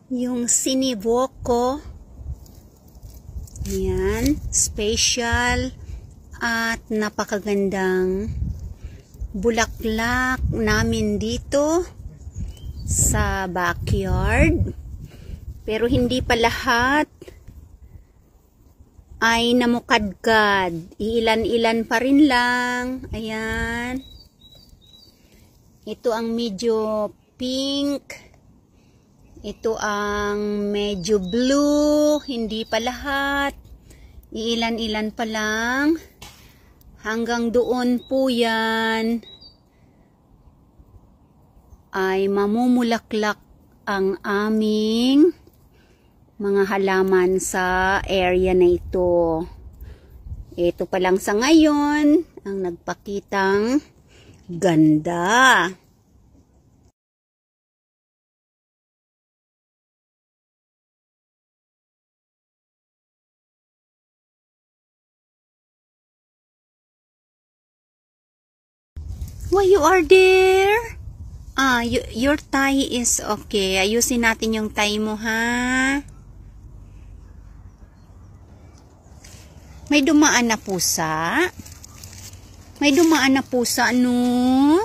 Yung siniboko. Yan, special at napakagandang bulaklak namin dito sa backyard. Pero hindi pa lahat ay namukadkad. Iilan-ilan pa rin lang. Ayan. Ito ang medyo pink. Ito ang medyo blue, hindi pa lahat. Iilan-ilan pa lang. Hanggang doon po yan ay mamumulaklak ang aming mga halaman sa area na ito. Ito pa lang sa ngayon ang nagpakitang ganda. Why you are there? Your tie is okay. Ayusin natin yung tie mo, ha? May dumaan na pusa? May dumaan na pusa, ano?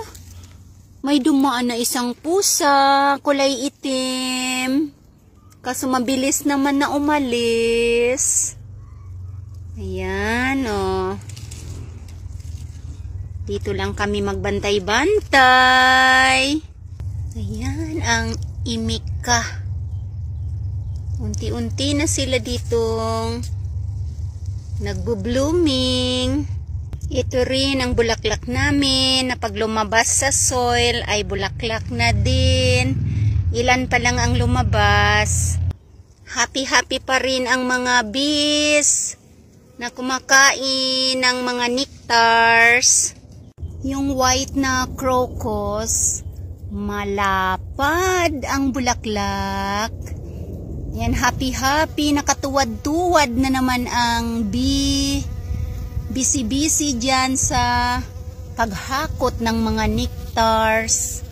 May dumaan na isang pusa, kulay itim. Kaso mabilis naman na umalis. Ayan, oh. Dito lang kami magbantay-bantay. Ayan ang imika. Unti-unti na sila ditong nagbo-blooming. Ito rin ang bulaklak namin na pag lumabas sa soil ay bulaklak na din. Ilan pa lang ang lumabas. Happy-happy pa rin ang mga bees na kumakain ng mga nectars. Yung white na crocus, malapad ang bulaklak. Yan, happy-happy, nakatuwad-tuwad na naman ang bee. Busy-busy dyan sa paghakot ng mga nectars.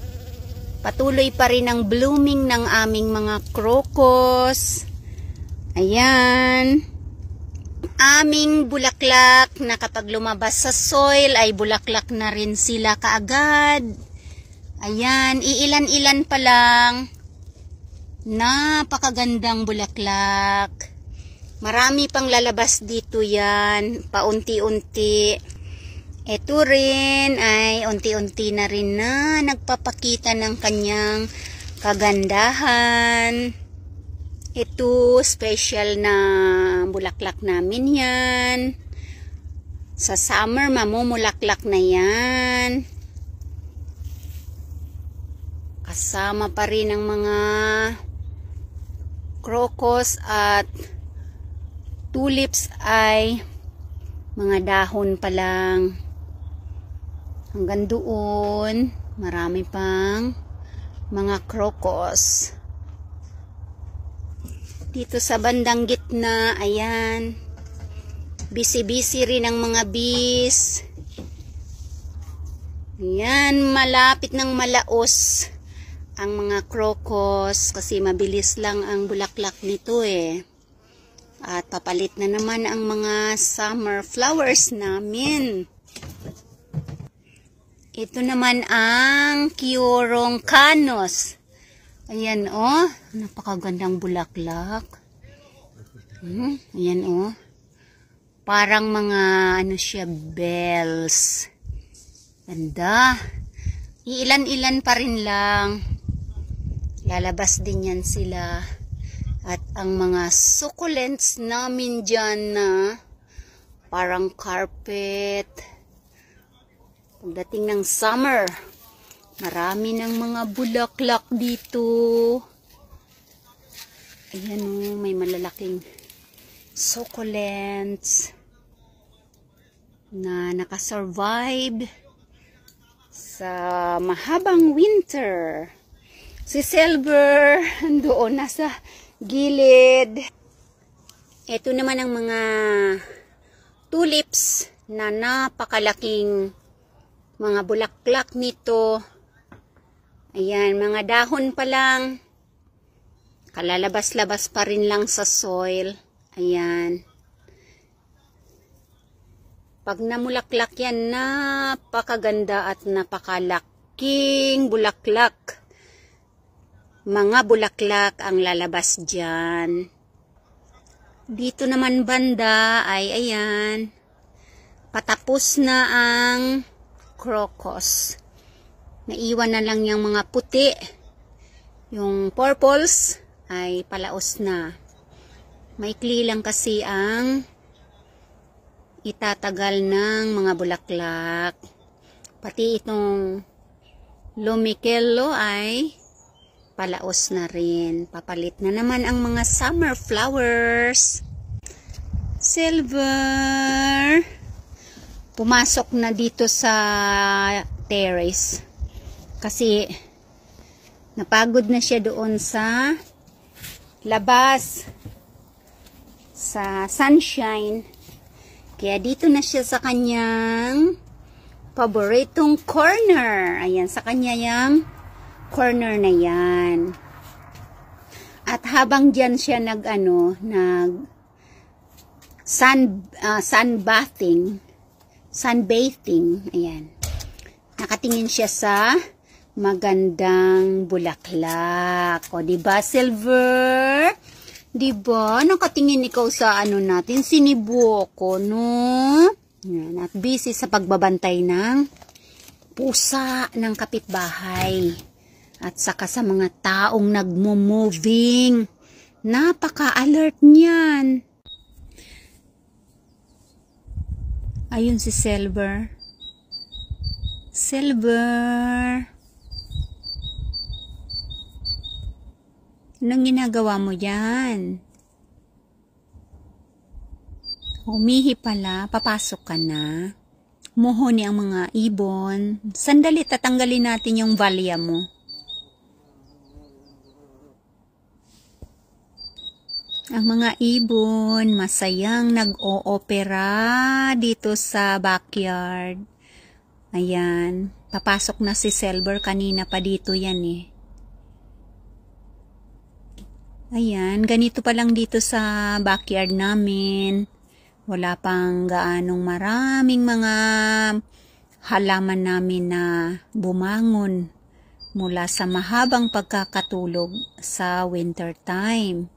Patuloy pa rin ang blooming ng aming mga crocus. Ayan. Aming bulaklak na kapag lumabas sa soil ay bulaklak na rin sila kaagad. Ayan, iilan-ilan pa lang. Napakagandang bulaklak. Marami pang lalabas dito yan, paunti-unti. Ito rin ay unti-unti na rin na nagpapakita ng kanyang kagandahan. Ito, special na bulaklak namin yan. Sa summer, mamumulaklak na yan. Kasama pa rin ang mga crocus at tulips ay mga dahon pa lang. Hanggang doon, marami pang mga crocus. Dito sa bandang gitna, ayan, busy-busy rin ang mga bees. Ayan, malapit ng malaos ang mga crocus kasi mabilis lang ang bulaklak nito eh. At papalit na naman ang mga summer flowers namin. Ito naman ang Chirocanos. Ayan, oh. Napakagandang bulaklak. Ayan, oh. Parang mga, ano siya, bells. Ganda. Iilan-ilan pa rin lang. Lalabas din yan sila. At ang mga succulents namin dyan na parang carpet. Pagdating ng summer, marami ng mga bulaklak dito. Ayan o, may malalaking succulents na nakasurvive sa mahabang winter. Si Silver, doon nasa gilid. Ito naman ang mga tulips na napakalaking mga bulaklak nito. Ayan, mga dahon pa lang. Kalalabas-labas pa rin lang sa soil. Ayan. Pag namulaklak yan, napakaganda at napakalaking bulaklak. Mga bulaklak ang lalabas dyan. Dito naman banda ay ayan. Patapos na ang crocus. Naiwan na lang yung mga puti. Yung purples ay palaos na. Maikli lang kasi ang itatagal ng mga bulaklak. Pati itong lumikelo ay palaos na rin. Papalit na naman ang mga summer flowers. Silver. Pumasok na dito sa terrace. Kasi napagod na siya doon sa labas. Sa sunshine. Kaya dito na siya sa kanyang paboritong corner. Ayan, sa kanya yung corner na yan. At habang dyan siya sunbathing, ayan. Nakatingin siya sa magandang bulaklak. O, diba, Silver? Diba? Nakatingin ikaw sa natin, siniboko, no? Yan. At busy sa pagbabantay ng pusa ng kapitbahay. At saka sa mga taong nagmo-moving. Napaka-alert niyan. Ayun si Silver. Silver. Anong ginagawa mo dyan? Umihi pala, papasok ka na. Muhoni ang mga ibon. Sandali, tatanggalin natin yung valya mo. Ang mga ibon, masayang nag-o-opera dito sa backyard. Ayan, papasok na si Silver, kanina pa dito yan eh. Ayan, ganito pa lang dito sa backyard namin. Wala pang gaanong maraming mga halaman namin na bumangon mula sa mahabang pagkakatulog sa winter time.